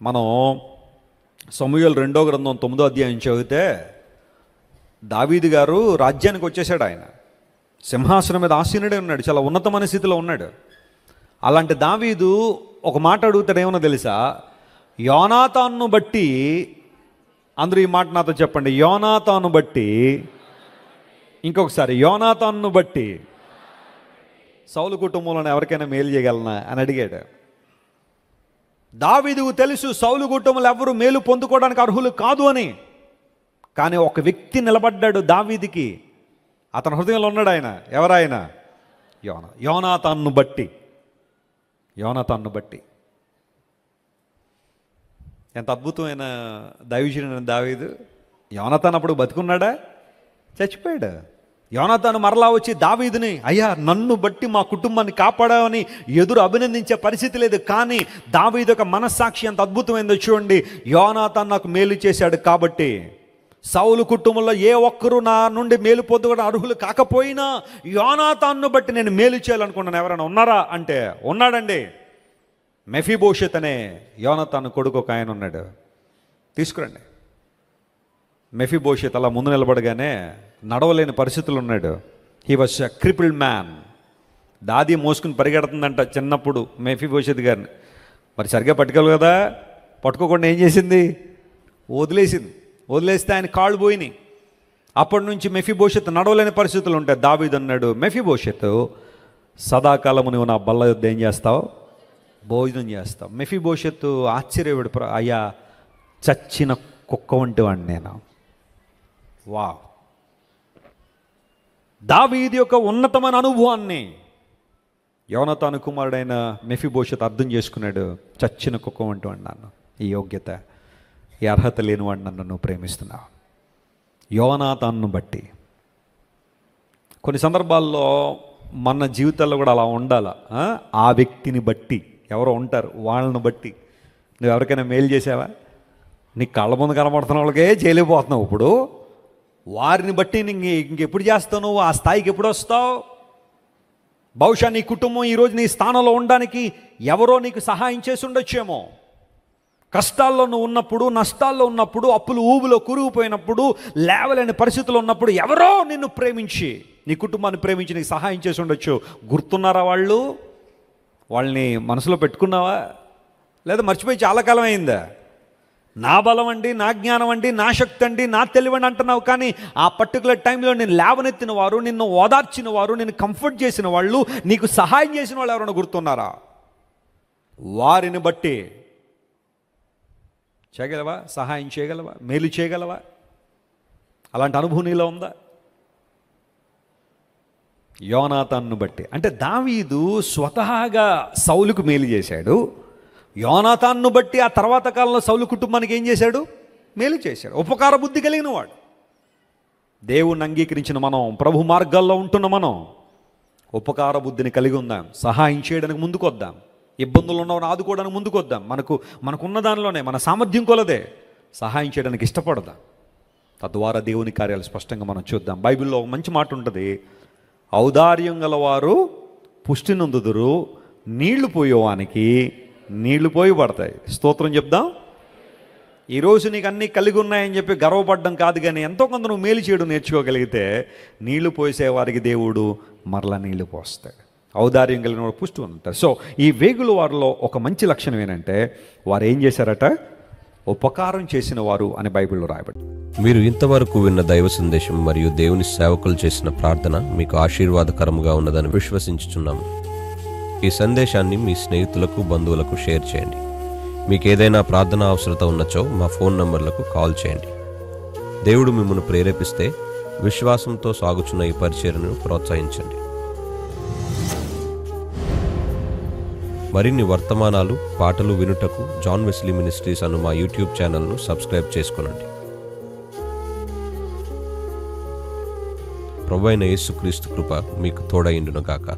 మనం సమూయేలు 2వ గ్రంథం 9వ అధ్యాయం చదివితే దావీదు గారు రాజ్యానికి వచ్చేసాడు. ఆయన సింహాసనం మీద ఆసీనుడే ఉన్నాడు, చాలా ఉన్నతమైన స్థితిలో ఉన్నాడు. అలాంటి దావీదు ఒక మాట అడుగుతాడు, ఏమన్నా తెలుసా? యోనాతాను బట్టి, అందరూ ఈ మాట నాతో చెప్పండి, యోనాతాను బట్టి, ఇంకొకసారి యోనాతాను బట్టి సౌలు కుటుంబంలో ఎవరికైనా మేలు చేయగలనా అని అడిగాడు. దావీదుకు తెలుసు సౌలు కుటుంబంలో ఎవరు మేలు పొందుకోవడానికి అర్హులు కాదు అని. కానీ ఒక వ్యక్తి నిలబడ్డాడు దావీదుకి, అతని హృదయంలో ఉన్నాడు. ఆయన ఎవరాయన? యోనాతాను బట్టి. యోనాతాను బట్టి ఎంత అద్భుతమైన దైవజనుడు దావీదు. యోనాతాను అప్పుడు బతుకున్నాడా? చచ్చిపోయాడు. యోనాతాను మరలా వచ్చి దావీదుని, అయ్యా నన్ను బట్టి మా కుటుంబాన్ని కాపాడావని ఎదురు అభినందించే పరిస్థితి లేదు. కానీ దావీదు యొక్క మనస్సాక్షి ఎంత అద్భుతమైందో చూడండి. యోనాతాను నాకు మేలు చేశాడు కాబట్టి, సౌలు కుటుంబంలో ఏ ఒక్కరూ నా నుండి మేలు పొందుకోవడం అర్హులు కాకపోయినా యోనాతాను బట్టి నేను మేలు చేయాలనుకున్నాను. ఎవరైనా ఉన్నారా అంటే ఉన్నాడండి. మెఫీబోషెత్ అనే యోనాతాను కొడుకు ఒక ఆయన ఉన్నాడు, తీసుకురండి. మెఫీబోషెత్ అలా ముందు నిలబడగానే నడవలేని పరిస్థితులు ఉన్నాడు. He was a crippled man. దాది మోసుకుని పరిగెడుతుందంట చిన్నప్పుడు మెఫీబోషెత్ గారిని. మరి సరిగ్గా పట్టుకోవాలి కదా, పట్టుకోకుండా ఏం చేసింది? వదిలేసింది. వదిలేస్తే ఆయన కాళ్ళు పోయినాయి. అప్పటి నుంచి మెఫీబోషెత్ నడవలేని పరిస్థితులు ఉంటాయి. దావీదు అన్నాడు, మెఫీబోషెత్ సదాకాలము నువ్వు నా బల్ల యొద్ద ఏం చేస్తావు? భోజనం చేస్తావు. మెఫీబోషెత్ ఆశ్చర్యపడు, అయ్యా చచ్చిన కుక్క వంటి వాడిని నేను. వా, దావీదు యొక్క ఉన్నతమైన అనుభవాన్ని యోనాతాను కుమారుడైన మెఫీబోషెత్ అర్థం చేసుకున్నాడు. చచ్చిన కుక్క వంటి వాడిని నన్ను, ఈ యోగ్యత, ఈ అర్హత లేనివాడిని నన్ను నువ్వు ప్రేమిస్తున్నావు. యోనాతాను బట్టి. కొన్ని సందర్భాల్లో మన జీవితాల్లో కూడా అలా ఉండాల. ఆ వ్యక్తిని బట్టి ఎవరో ఉంటారు, వాళ్ళని బట్టి. నువ్వు ఎవరికైనా మేలు చేసావా? నీ కళ్ళ ముందు కనబడుతున్న వాళ్ళకే చేయలేకపోతున్నావు. ఇప్పుడు వారిని బట్టి ఇంకెప్పుడు చేస్తావు? నువ్వు ఆ స్థాయికి ఎప్పుడు వస్తావు? బహుశా నీ కుటుంబం ఈరోజు నీ స్థానంలో ఉండడానికి ఎవరో నీకు సహాయం చేసి ఉండొచ్చేమో. కష్టాల్లో నువ్వు ఉన్నప్పుడు, నష్టాల్లో ఉన్నప్పుడు, అప్పులు ఊబులో కూరుకుపోయినప్పుడు, లేవలేని పరిస్థితుల్లో ఉన్నప్పుడు ఎవరో నిన్ను ప్రేమించి, నీ కుటుంబాన్ని ప్రేమించి నీకు సహాయం చేసి ఉండొచ్చు. గుర్తున్నారా వాళ్ళు? వాళ్ళని మనసులో పెట్టుకున్నావా? లేదా మర్చిపోయి చాలా కాలం అయిందా? నా బలం అండి, నా జ్ఞానం అండి, నా శక్తి అండి, నా తెలివండి అంటున్నావు. కానీ ఆ పర్టికులర్ టైంలో నేను లేవనెత్తిన వారు, నిన్ను ఓదార్చిన వారు, నిన్ను కంఫర్ట్ చేసిన వాళ్ళు, నీకు సహాయం చేసిన వాళ్ళు ఎవరైనా గుర్తున్నారా? వారిని బట్టి చేయగలవా? సహాయం చేయగలవా? మేలు చేయగలవా? అలాంటి అనుభవం నీలో ఉందా? యోనాతాను బట్టి అంటే దావీదు స్వతహాగా సౌలుకు మేలు చేశాడు. యోనాతాను బట్టి ఆ తర్వాత కాలంలో సౌలు కుటుంబానికి ఏం చేశాడు? మేలు చేశాడు. ఉపకార బుద్ధి కలిగిన వాడు. దేవుణ్ణి అంగీకరించిన మనం, ప్రభు మార్గాల్లో ఉంటున్న మనం ఉపకార బుద్ధిని కలిగి ఉందాం. సహాయం చేయడానికి ముందుకు వద్దాం. ఇబ్బందులు ఉన్నవారిని ఆదుకోవడానికి ముందుకు వద్దాం. మనకున్న దానిలోనే, మన సామర్థ్యం కొలదే సహాయం చేయడానికి ఇష్టపడదాం. తద్వారా దేవుని కార్యాలు స్పష్టంగా మనం చూద్దాం. బైబిల్లో ఒక మంచి మాట ఉంటుంది, ఔదార్యం గలవారు పుష్టి నొందుదురు, నీళ్లు పోయేవానికి నీళ్లు పోయి పడతాయి. స్తోత్రం చెప్దాం. ఈరోజు నీకు అన్నీ కలిగి ఉన్నాయని చెప్పి గర్వపడడం కాదు, కానీ ఎంతో కొంత నువ్వు మేలు చేయడం నేర్చుకోగలిగితే నీళ్లు పోసేవారికి దేవుడు మరలా నీళ్లు పోస్తాడు. ఔదార్యం కలిగిన వాడు పుష్టి ఉంటారు. సో ఈ వేగుల వారిలో ఒక మంచి లక్షణం ఏంటంటే వారు ఏం చేశారట? ఉపకారం చేసిన వారు అని బైబిల్లో రాయబడి. మీరు ఇంతవరకు విన్న దైవ సందేశం మరియు దేవుని సేవకులు చేసిన ప్రార్థన మీకు ఆశీర్వాదకరముగా ఉన్నదని విశ్వసించుచున్నాము. ఈ సందేశాన్ని మీ స్నేహితులకు, బంధువులకు షేర్ చేయండి. మీకు ఏదైనా ప్రార్థన అవసరత ఉన్నచో మా ఫోన్ నంబర్లకు కాల్ చేయండి. దేవుడు మిమ్మల్ని ప్రేరేపిస్తే విశ్వాసంతో సాగుచున్న ఈ పరిచర్యను ప్రోత్సహించండి. మరిన్ని వర్తమానాలు, పాటలు వినుటకు జాన్ వెస్లీ మినిస్ట్రీస్ అను మా యూట్యూబ్ ఛానల్ను సబ్స్క్రైబ్ చేసుకొనండి. ప్రభువైన యేసుక్రీస్తు కృప మీకు తోడైండును గాక.